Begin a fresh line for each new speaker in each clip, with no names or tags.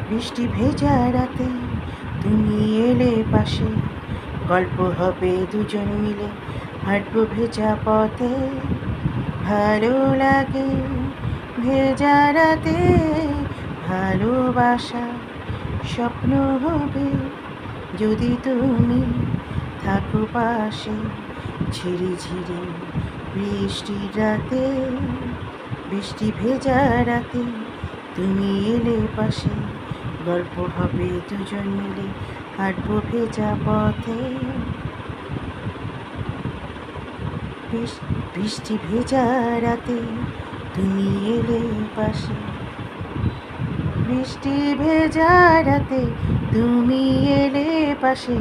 বৃষ্টি ভেজা রাতে তুমি এলে পাশে, গল্প হবে দুজন মিলে, হাঁটবো ভেজা পথে। ভালো লাগে ভেজা রাতে, ভালোবাসা স্বপ্ন হবে যদি তুমি থাকো পাশে। ঝিরিঝিরি বৃষ্টির রাতে, বৃষ্টি ভেজা রাতে তুমি এলে পাশে, গল্প হবে দুজন মিলে, হাঁটবো ভেজা পথে। বৃষ্টি ভেজা রাতে তুমি এলে পাশে, বৃষ্টি ভেজা রাতে তুমি এলে পাশে।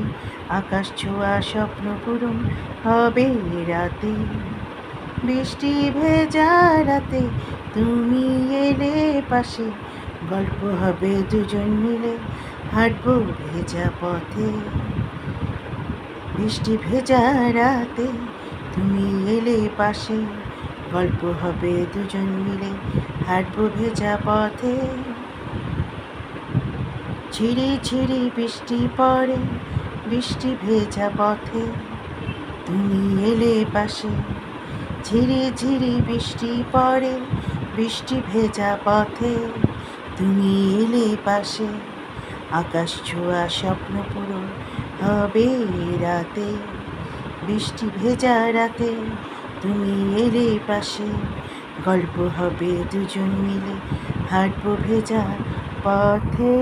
আকাশ ছোঁয়া স্বপ্ন পূরণ হবে রাতে। বৃষ্টি ভেজা রাতে তুমি এলে পাশে, গল্প হবে দুজন মিলে, হাঁটবো ভেজা পথে। বৃষ্টি ভেজা রাতে তুমি এলে পাশে, গল্প হবে দুজন মিলে, হাঁটবো ভেজা পথে। ঝিরি ঝিরি বৃষ্টি পড়ে, বৃষ্টি ভেজা পথে তুমি এলে পাশে। ঝিরি ঝিরি বৃষ্টি পড়ে, বৃষ্টি ভেজা পথে তুমি এলে পাশে। আকাশ ছোঁয়া স্বপ্ন পূরণ হবে রাতে। বৃষ্টি ভেজা রাতে তুমি এলে পাশে, গল্প হবে দুজন মিলে, হাঁটবো ভেজা পথে।